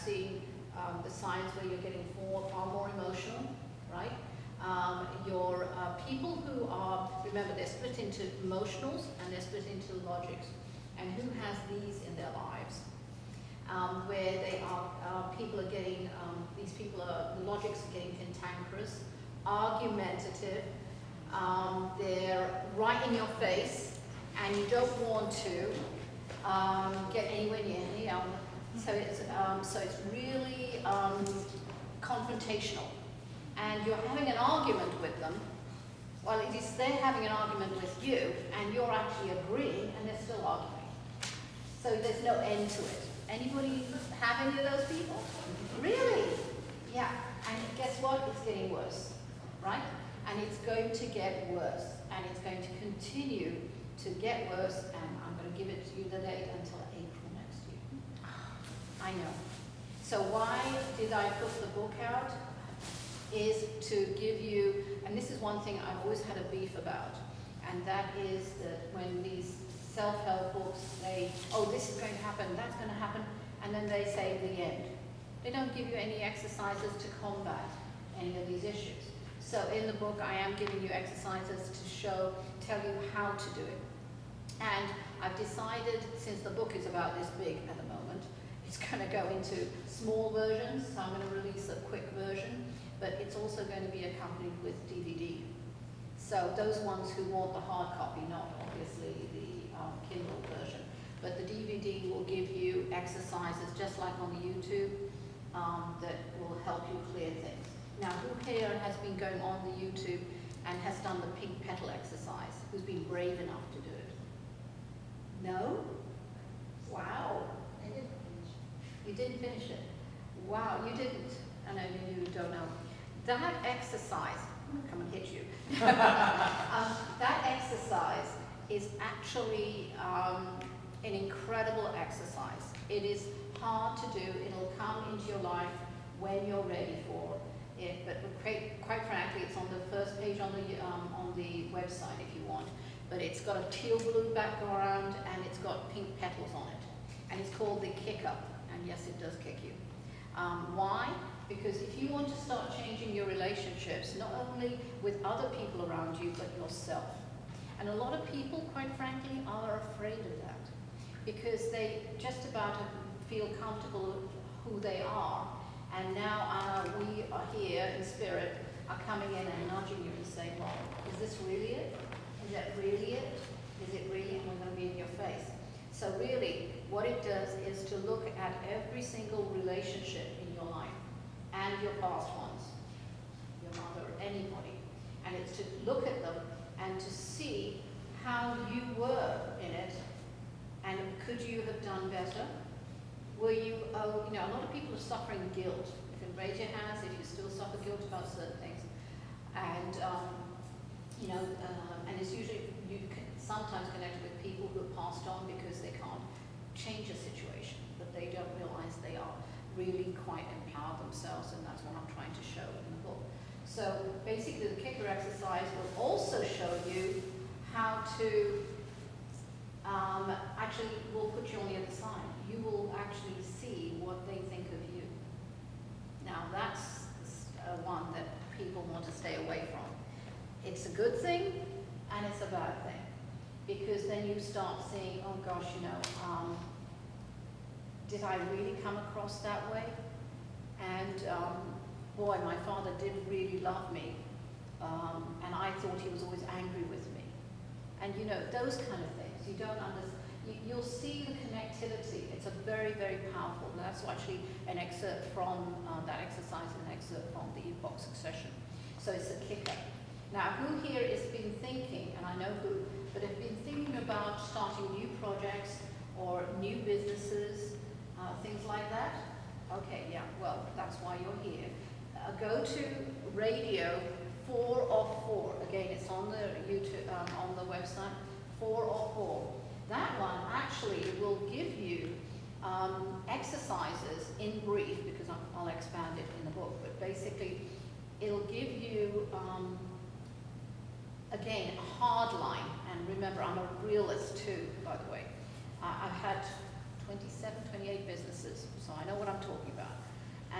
seen the signs where you're getting far more emotional, right? Your people who are, remember, they're split into emotionals and they're split into logics. And who has these in their lives? Where they are, people are getting, these people are, the logics are getting cantankerous, argumentative, they're right in your face, and you don't want to get anywhere near any. So it's really confrontational. And you're having an argument with them. Well, it is they're having an argument with you, and you're actually agreeing, and they're still arguing. So there's no end to it. Anybody have any of those people? Really? Yeah. And guess what? It's getting worse, right? And it's going to get worse, and it's going to continue to get worse. And I'm going to give it to you the date until April next year. I know. So why did I put the book out? Is to give you, and this is one thing I've always had a beef about, and that is that when these self-help books say, oh, this is going to happen, that's going to happen, and then they say the end. They don't give you any exercises to combat any of these issues. So in the book, I am giving you exercises to tell you how to do it. And I've decided, since the book is about this big at the moment, it's going to go into small versions, so I'm going to release a quick version. But it's also going to be accompanied with DVD. So those ones who want the hard copy, not obviously the Kindle version, but the DVD will give you exercises just like on the YouTube that will help you clear things. Now, who here has been going on the YouTube and has done the pink petal exercise? Who's been brave enough to do it? No? Wow. I didn't finish. You didn't finish it? Wow, you didn't. I know you don't know. That exercise, come and hit you. That exercise is actually an incredible exercise. It is hard to do. It'll come into your life when you're ready for it. But quite frankly, it's on the first page on the website if you want. But it's got a teal blue background and it's got pink petals on it. And it's called the Kick Up. And yes, it does kick you. Why? Because if you want to start changing your relationships, not only with other people around you, but yourself. And a lot of people, quite frankly, are afraid of that. Because they just about feel comfortable with who they are. And now we are here in spirit, are coming in and nudging you and saying, well, is this really it? Is that really it? Is it really? And we're going to be in your face. So really, what it does is to look at every single relationship in your life and your past ones, your mother, anybody. And it's to look at them and to see how you were in it and could you have done better? Were you, a lot of people are suffering guilt. You can raise your hands if you still suffer guilt about certain things. And, and it's usually, you can sometimes connect with people who have passed on because they can't change a situation, but they don't realize they are really quite empowered themselves, and that's what I'm trying to show in the book. So basically the kicker exercise will also show you how to, actually will put you on the other side. You will actually see what they think of you. Now that's one that people want to stay away from. It's a good thing and it's a bad thing, because then you start seeing, oh gosh, did I really come across that way? And boy, my father did really love me, and I thought he was always angry with me. And those kind of things, you don't understand. You'll see the connectivity. It's a very, very powerful. And that's actually an excerpt from that exercise, an excerpt from the Epoch Succession. So it's a kicker. Now, who here has been thinking, and I know who, but have been thinking about starting new projects or new businesses, things like that? Okay, yeah, well, that's why you're here. Go to radio 4 of 4. Again, it's on the YouTube, on the website, 4 of 4. That one actually will give you exercises in brief, because I'll expand it in the book, but basically it'll give you, again, a hard line. And remember, I'm a realist too, by the way. I've had 27, 28 businesses, so I know what I'm talking about.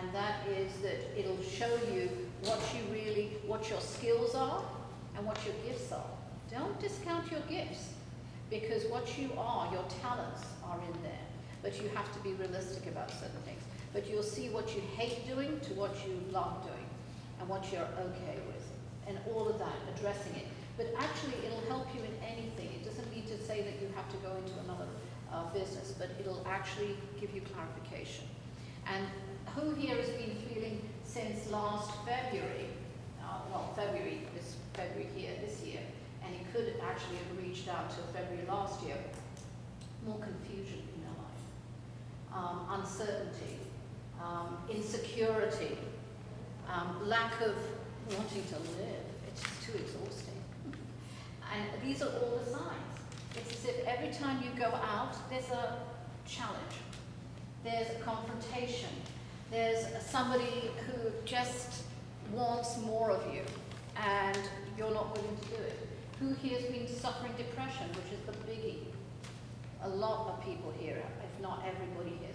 And that is that it'll show you what your skills are and what your gifts are. Don't discount your gifts, because what you are, your talents are in there, but you have to be realistic about certain things. But you'll see what you hate doing to what you love doing, and what you're okay with, and all of that, addressing it. But actually, it'll help you in anything. It doesn't need to say that you have to go into another business, but it'll actually give you clarification. And who here has been feeling since last February, February here, this year, and it could actually have reached out to February last year, more confusion in their life, uncertainty, insecurity, lack of wanting to live. It's just too exhausting. And these are all the signs. It's as if every time you go out, there's a challenge. There's a confrontation. There's somebody who just wants more of you, and you're not willing to do it. Who here has been suffering depression, which is the biggie? A lot of people here, if not everybody here,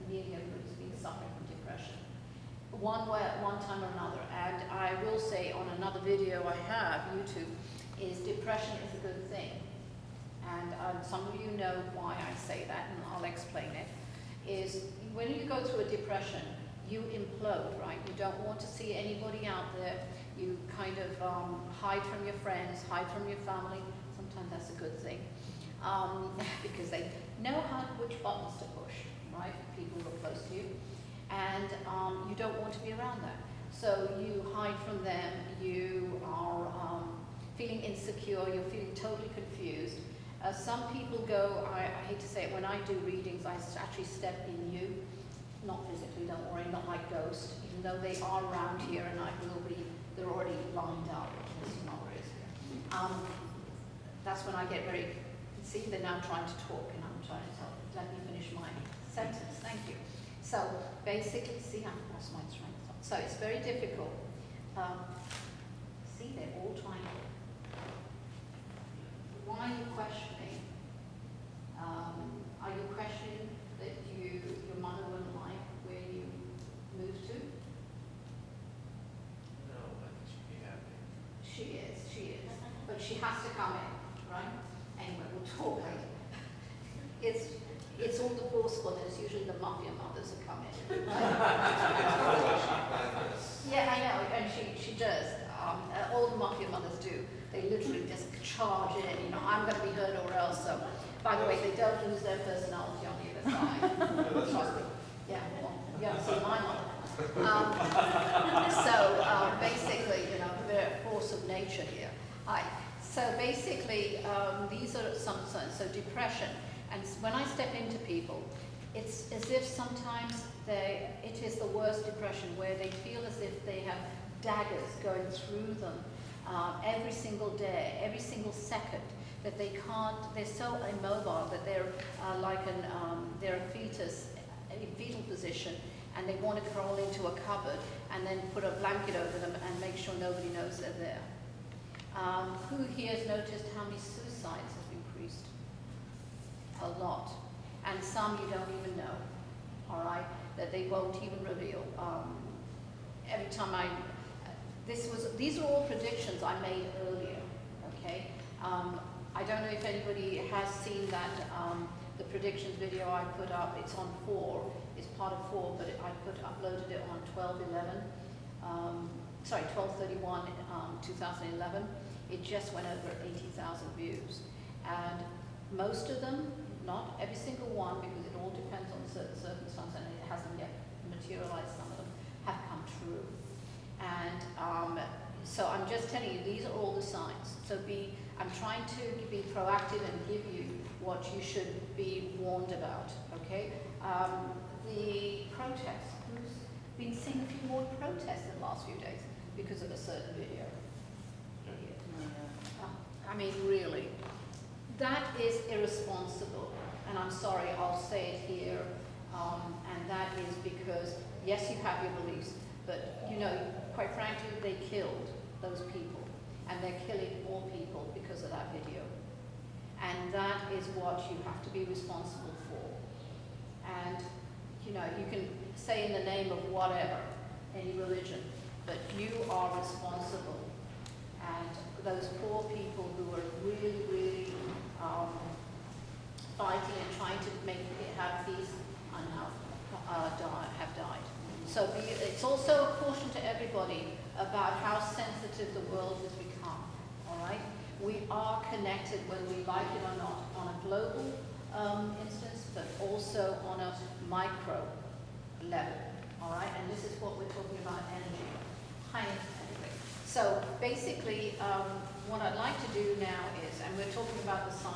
nearly everybody's been suffering from depression, one way, at one time or another. And I will say on another video I have, YouTube, is depression is a good thing. And some of you know why I say that, and I'll explain it. Is when you go through a depression, you implode, right? You don't want to see anybody out there. You kind of hide from your friends, hide from your family. Sometimes that's a good thing, because they know which buttons to push, right? People who are close to you. And you don't want to be around that. So you hide from them, you are feeling insecure, you're feeling totally confused. Some people go, I hate to say it, when I do readings, I actually step in you, not physically, don't worry, not like ghosts, even though they are around here and they're already lined up. This is not where it is. That's when I get very, see, they're now trying to talk and I'm trying to let me finish my sentence, thank you. So basically, see, I've lost my train of thought. So it's very difficult. See, they're all trying to. Why are you questioning? Are you questioning that your mother wouldn't like where you moved to? No, I think she'd be happy. She is. But she has to come in, right? Anyway, we'll talk later. It's all divorceable, and it's usually the mafia mothers that come in. Right? Yeah, I know, and she does. All the mafia mothers do. They literally just charge in, I'm going to be heard or else. So, by the way, they don't lose their personality on the other side. Trust me. Yeah, well, you haven't seen my mother. So basically, they're a force of nature here. So basically, these are some signs. So depression. And when I step into people, it's as if sometimes it is the worst depression, where they feel as if they have daggers going through them every single day, every single second, that they can't, they're so immobile that they're they're a fetus, in fetal position, and they want to crawl into a cupboard and then put a blanket over them and make sure nobody knows they're there. Who here has noticed how many suicides have increased? A lot. And some you don't even know, all right, that they won't even reveal. Every time these are all predictions I made earlier, okay? I don't know if anybody has seen that, the predictions video I put up. It's on 4, it's part of 4, but I uploaded it on 12/31, 2011. It just went over 80,000 views. And most of them, not every single one, because it all depends on certain circumstances and it hasn't yet materialized, some of them have come true. And so I'm just telling you, these are all the signs. So I'm trying to be proactive and give you what you should be warned about, okay? The protests, who's been seeing a few more protests in the last few days because of a certain video? I mean, really, that is irresponsible. And I'm sorry, I'll say it here. And that is because, yes, you have your beliefs, but, quite frankly, they killed those people. And they're killing more people because of that video. And that is what you have to be responsible for. And, you can say in the name of whatever, any religion, but you are responsible. And those poor people who are really, really fighting and trying to have peace are now have died. So it's also a caution to everybody about how sensitive the world has become. All right, we are connected, whether we like it or not, on a global instance, but also on a micro level. All right, and this is what we're talking about: energy, high energy. So basically, what I'd like to do now is, and we're talking about the science.